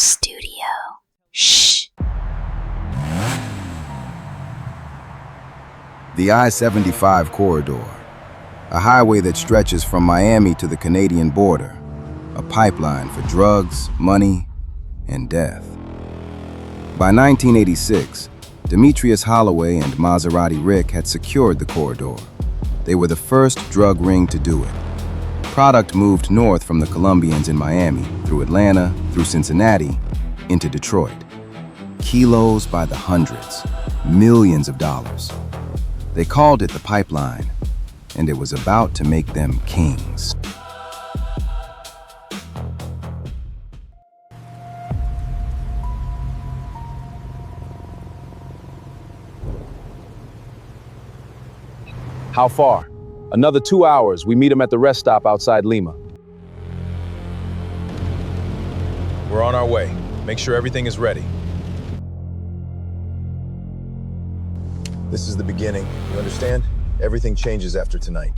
studio. Shh. The I-75 corridor, a highway that stretches from Miami to the Canadian border, a pipeline for drugs, money, and death. By 1986, Demetrius, Holloway and Maserati Rick had secured the corridor. They were the first drug ring to do it. Product moved north from the Colombians in Miami, through Atlanta, through Cincinnati, into Detroit. Kilos by the hundreds, millions of dollars. They called it the pipeline, and it was about to make them kings. How far? Another 2 hours. We meet him at the rest stop outside Lima. We're on our way. Make sure everything is ready. This is the beginning. You understand? Everything changes after tonight.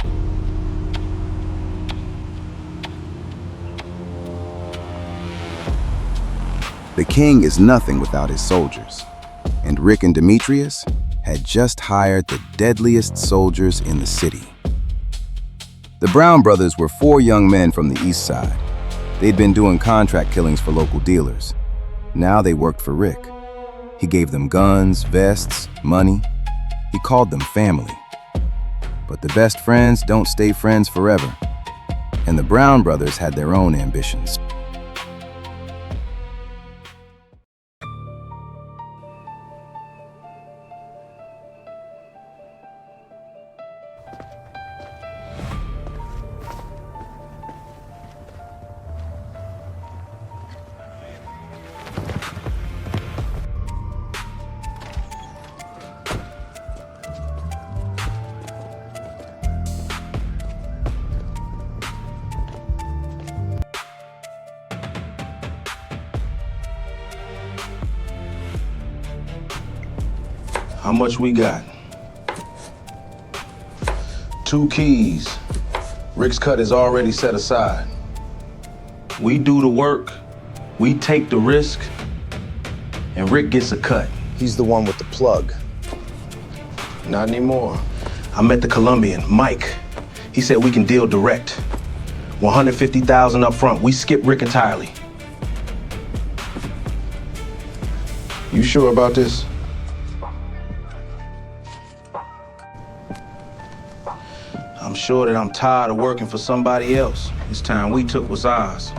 The king is nothing without his soldiers, and Rick and Demetrius had just hired the deadliest soldiers in the city. The Brown brothers were 4 young men from the east side. They'd been doing contract killings for local dealers. Now they worked for Rick. He gave them guns, vests, money. He called them family. But the best friends don't stay friends forever. And the Brown brothers had their own ambitions. How much we got? 2 keys. Rick's cut is already set aside. We do the work, we take the risk, and Rick gets a cut. He's the one with the plug. Not anymore. I met the Colombian, Mike. He said we can deal direct. 150,000 up front. We skip Rick entirely. You sure about this? I'm sure that I'm tired of working for somebody else. This time we took was ours.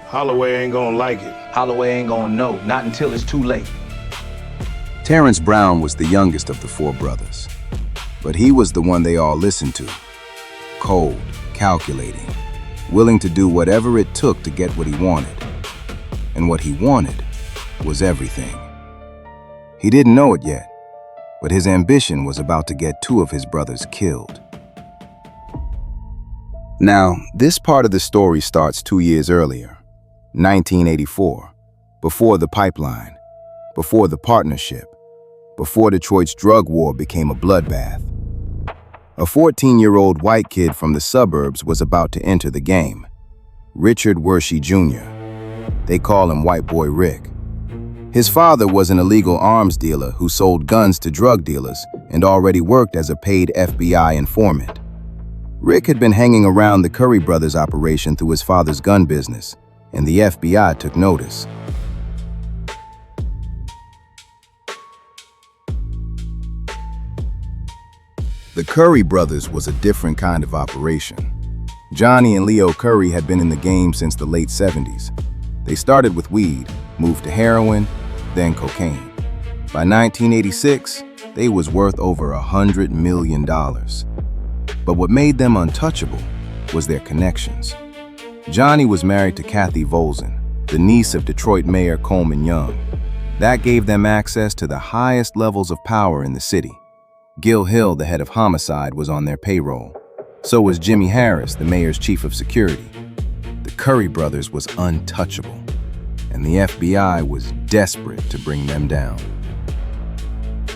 Holloway ain't gonna like it. Holloway ain't gonna know, not until it's too late. Terrence Brown was the youngest of the 4 brothers, but he was the one they all listened to. Cold, calculating, willing to do whatever it took to get what he wanted. And what he wanted was everything. He didn't know it yet, but his ambition was about to get 2 of his brothers killed. Now, this part of the story starts 2 years earlier, 1984, before the pipeline, before the partnership, before Detroit's drug war became a bloodbath. A 14-year-old white kid from the suburbs was about to enter the game, Richard Wershey Jr. They call him White Boy Rick. His father was an illegal arms dealer who sold guns to drug dealers and already worked as a paid FBI informant. Rick had been hanging around the Curry brothers' operation through his father's gun business, and the FBI took notice. The Curry brothers was a different kind of operation. Johnny and Leo Curry had been in the game since the late 70s. They started with weed, moved to heroin, then cocaine. By 1986, they was worth over $100 million. But what made them untouchable was their connections. Johnny was married to Kathy Volzin, the niece of Detroit Mayor Coleman Young. That gave them access to the highest levels of power in the city. Gil Hill, the head of homicide, was on their payroll. So was Jimmy Harris, the mayor's chief of security. The Curry brothers was untouchable, and the FBI was desperate to bring them down.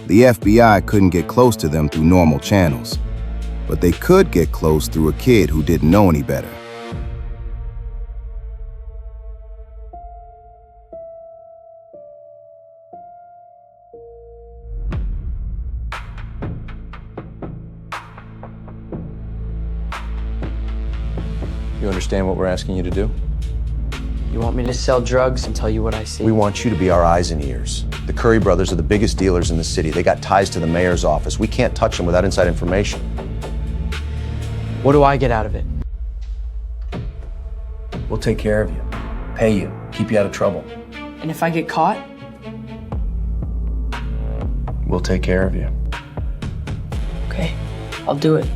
The FBI couldn't get close to them through normal channels, but they could get close through a kid who didn't know any better. You understand what we're asking you to do? You want me to sell drugs and tell you what I see? We want you to be our eyes and ears. The Curry brothers are the biggest dealers in the city. They got ties to the mayor's office. We can't touch them without inside information. What do I get out of it? We'll take care of you, pay you, keep you out of trouble. And if I get caught? We'll take care of you. Okay, I'll do it.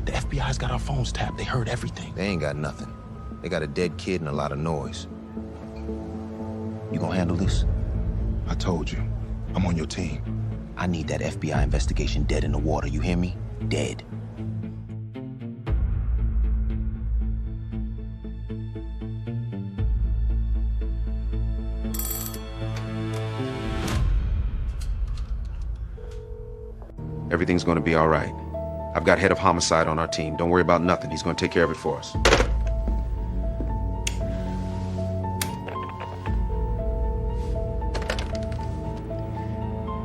The FBI's got our phones tapped. They heard everything. They ain't got nothing. They got a dead kid and a lot of noise. You gonna handle this? I told you, I'm on your team. I need that FBI investigation dead in the water, you hear me? Dead. Everything's gonna be all right. I've got head of homicide on our team. Don't worry about nothing. He's gonna take care of it for us.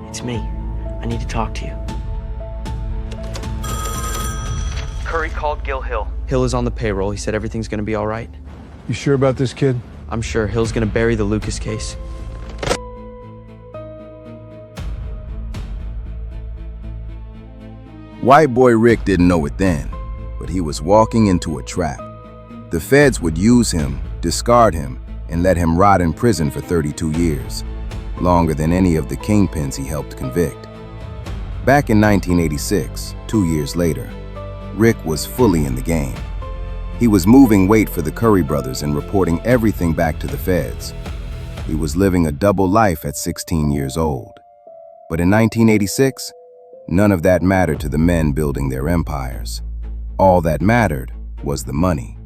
It's me. I need to talk to you. Curry called Gil Hill. Hill is on the payroll. He said everything's gonna be all right. You sure about this, kid? I'm sure Hill's gonna bury the Lucas case. White boy Rick didn't know it then, but he was walking into a trap. The feds would use him, discard him, and let him rot in prison for 32 years, longer than any of the kingpins he helped convict. Back in 1986, 2 years later, Rick was fully in the game. He was moving weight for the Curry brothers and reporting everything back to the feds. He was living a double life at 16 years old. But in 1986, none of that mattered to the men building their empires. All that mattered was the money.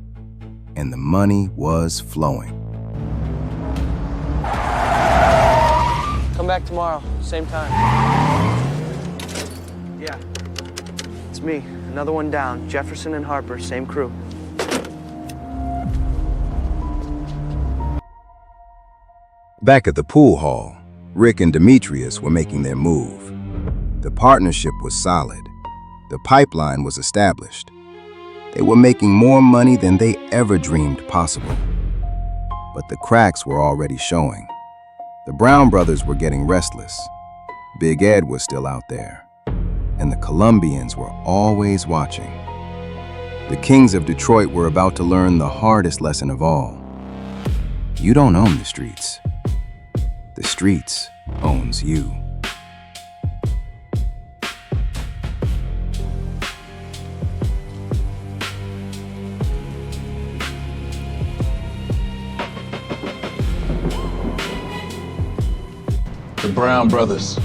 And the money was flowing. Come back tomorrow, same time. Yeah, it's me. Another one down. Jefferson and Harper, same crew. Back at the pool hall, Rick and Demetrius were making their move. The partnership was solid. The pipeline was established. They were making more money than they ever dreamed possible. But the cracks were already showing. The Brown brothers were getting restless. Big Ed was still out there. And the Colombians were always watching. The Kings of Detroit were about to learn the hardest lesson of all. You don't own the streets. The streets owns you. The Brown brothers,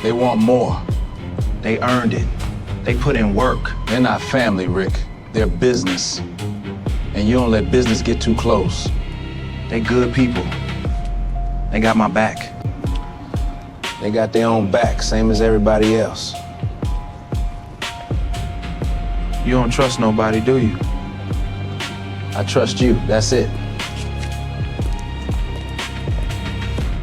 they want more. They earned it. They put in work. They're not family, Rick. They're business. And you don't let business get too close. They good people. They got my back. They got their own back, same as everybody else. You don't trust nobody, do you? I trust you, that's it.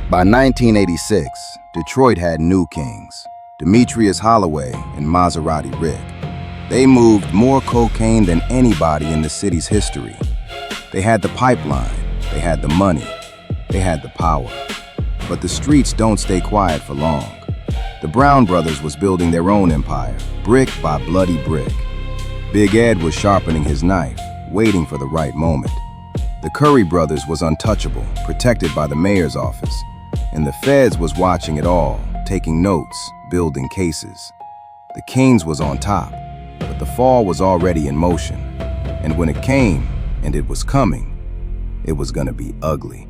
By 1986, Detroit had new kings, Demetrius Holloway and Maserati Rick. They moved more cocaine than anybody in the city's history. They had the pipeline, they had the money, they had the power. But the streets don't stay quiet for long. The Brown brothers was building their own empire, brick by bloody brick. Big Ed was sharpening his knife, waiting for the right moment. The Curry brothers was untouchable, protected by the mayor's office. And the feds was watching it all, taking notes, building cases. The Kings was on top, but the fall was already in motion. And when it came, and it was coming, it was gonna be ugly.